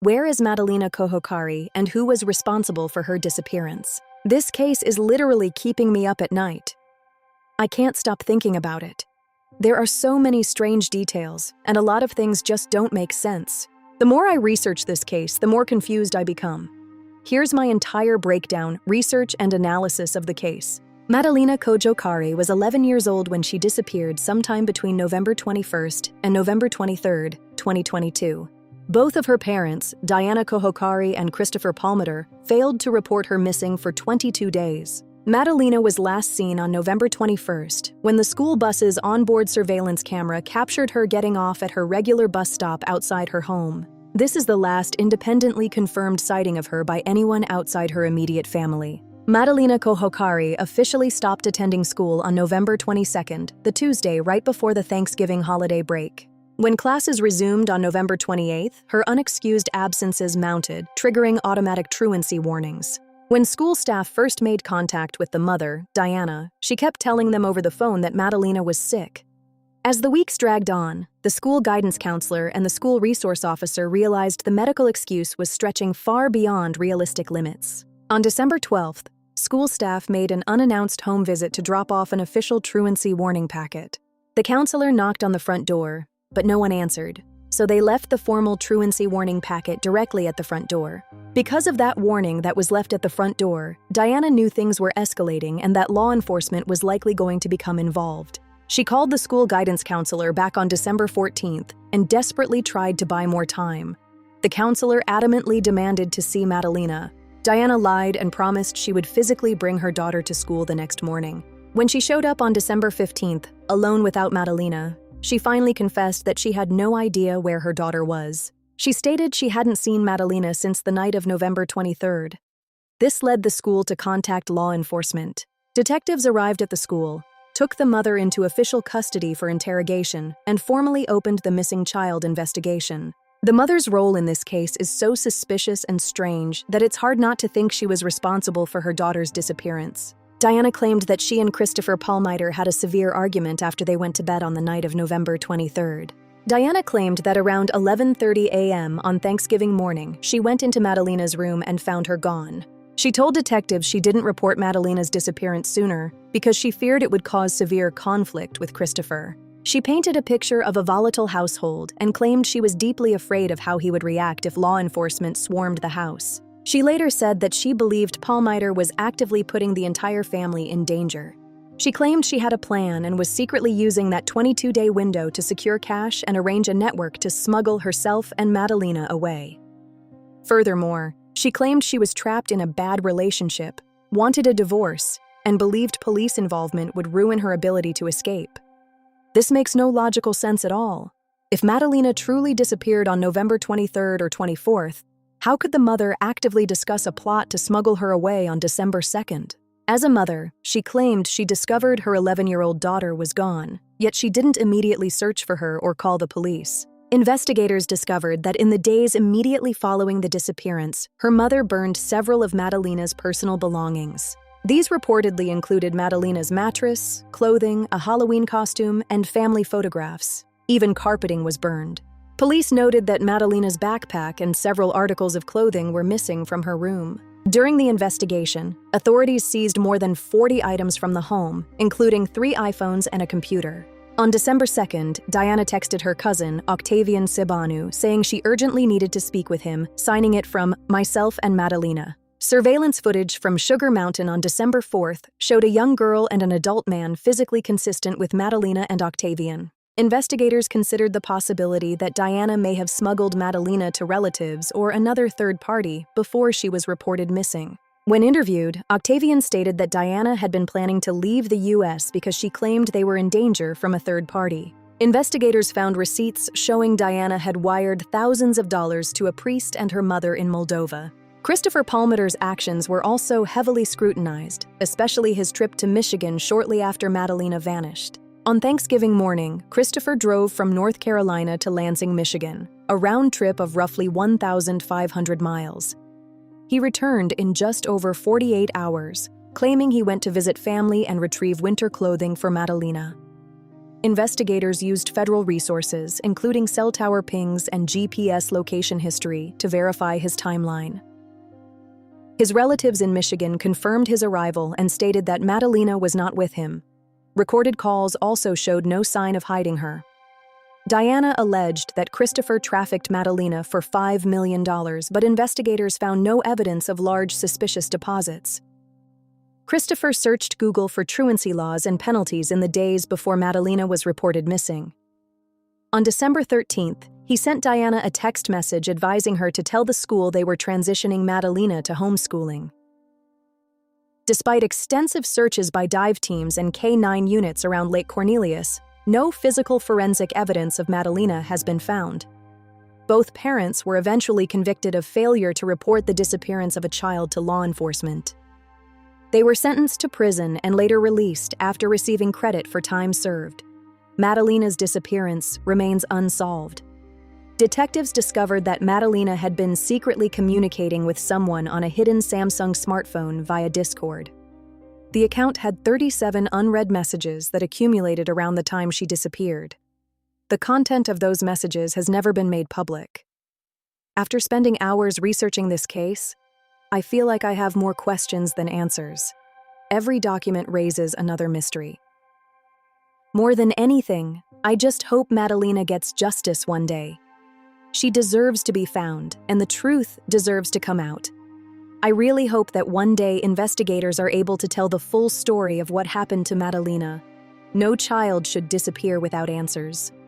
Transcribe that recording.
Where is Madalina Cojocari, and who was responsible for her disappearance? This case is literally keeping me up at night. I can't stop thinking about it. There are so many strange details, and a lot of things just don't make sense. The more I research this case, the more confused I become. Here's my entire breakdown, research, and analysis of the case. Madalina Cojocari was 11 years old when she disappeared sometime between November 21st and November 23rd, 2022. Both of her parents, Diana Cojocari and Christopher Palmater, failed to report her missing for 22 days. Madalina was last seen on November 21st, when the school bus's onboard surveillance camera captured her getting off at her regular bus stop outside her home. This is the last independently confirmed sighting of her by anyone outside her immediate family. Madalina Cojocari officially stopped attending school on November 22nd, the Tuesday right before the Thanksgiving holiday break. When classes resumed on November 28th, her unexcused absences mounted, triggering automatic truancy warnings. When school staff first made contact with the mother, Diana, she kept telling them over the phone that Madalina was sick. As the weeks dragged on, the school guidance counselor and the school resource officer realized the medical excuse was stretching far beyond realistic limits. On December 12th, school staff made an unannounced home visit to drop off an official truancy warning packet. The counselor knocked on the front door, but no one answered, so they left the formal truancy warning packet directly at the front door. Because of that warning that was left at the front door, Diana knew things were escalating and that law enforcement was likely going to become involved. She called the school guidance counselor back on December 14th and desperately tried to buy more time. The counselor adamantly demanded to see Madalina. Diana lied and promised she would physically bring her daughter to school the next morning. When she showed up on December 15th, alone without Madalina, she finally confessed that she had no idea where her daughter was. She stated she hadn't seen Madalina since the night of November 23rd. This led the school to contact law enforcement. Detectives arrived at the school, took the mother into official custody for interrogation, and formally opened the missing child investigation. The mother's role in this case is so suspicious and strange that it's hard not to think she was responsible for her daughter's disappearance. Diana claimed that she and Christopher Palmater had a severe argument after they went to bed on the night of November 23rd. Diana claimed that around 11:30 a.m. on Thanksgiving morning, she went into Madalina's room and found her gone. She told detectives she didn't report Madalina's disappearance sooner because she feared it would cause severe conflict with Christopher. She painted a picture of a volatile household and claimed she was deeply afraid of how he would react if law enforcement swarmed the house. She later said that she believed Palmater was actively putting the entire family in danger. She claimed she had a plan and was secretly using that 22-day window to secure cash and arrange a network to smuggle herself and Madalina away. Furthermore, she claimed she was trapped in a bad relationship, wanted a divorce, and believed police involvement would ruin her ability to escape. This makes no logical sense at all. If Madalina truly disappeared on November 23rd or 24th, how could the mother actively discuss a plot to smuggle her away on December 2nd? As a mother, she claimed she discovered her 11-year-old daughter was gone, yet she didn't immediately search for her or call the police. Investigators discovered that in the days immediately following the disappearance, her mother burned several of Madalina's personal belongings. These reportedly included Madalina's mattress, clothing, a Halloween costume, and family photographs. Even carpeting was burned. Police noted that Madalina's backpack and several articles of clothing were missing from her room. During the investigation, authorities seized more than 40 items from the home, including 3 iPhones and a computer. On December 2nd, Diana texted her cousin, Octavian Sibanu, saying she urgently needed to speak with him, signing it from myself and Madalina. Surveillance footage from Sugar Mountain on December 4th showed a young girl and an adult man physically consistent with Madalina and Octavian. Investigators considered the possibility that Diana may have smuggled Madalina to relatives or another third party before she was reported missing. When interviewed, Octavian stated that Diana had been planning to leave the U.S. because she claimed they were in danger from a third party. Investigators found receipts showing Diana had wired thousands of dollars to a priest and her mother in Moldova. Christopher Palmater's actions were also heavily scrutinized, especially his trip to Michigan shortly after Madalina vanished. On Thanksgiving morning, Christopher drove from North Carolina to Lansing, Michigan, a round trip of roughly 1,500 miles. He returned in just over 48 hours, claiming he went to visit family and retrieve winter clothing for Madalina. Investigators used federal resources, including cell tower pings and GPS location history, to verify his timeline. His relatives in Michigan confirmed his arrival and stated that Madalina was not with him. Recorded calls also showed no sign of hiding her. Diana alleged that Christopher trafficked Madalina for $5 million, but investigators found no evidence of large suspicious deposits. Christopher searched Google for truancy laws and penalties in the days before Madalina was reported missing. On December 13th, he sent Diana a text message advising her to tell the school they were transitioning Madalina to homeschooling. Despite extensive searches by dive teams and K-9 units around Lake Cornelius, no physical forensic evidence of Madalina has been found. Both parents were eventually convicted of failure to report the disappearance of a child to law enforcement. They were sentenced to prison and later released after receiving credit for time served. Madalina's disappearance remains unsolved. Detectives discovered that Madalina had been secretly communicating with someone on a hidden Samsung smartphone via Discord. The account had 37 unread messages that accumulated around the time she disappeared. The content of those messages has never been made public. After spending hours researching this case, I feel like I have more questions than answers. Every document raises another mystery. More than anything, I just hope Madalina gets justice one day. She deserves to be found, and the truth deserves to come out. I really hope that one day investigators are able to tell the full story of what happened to Madalina. No child should disappear without answers.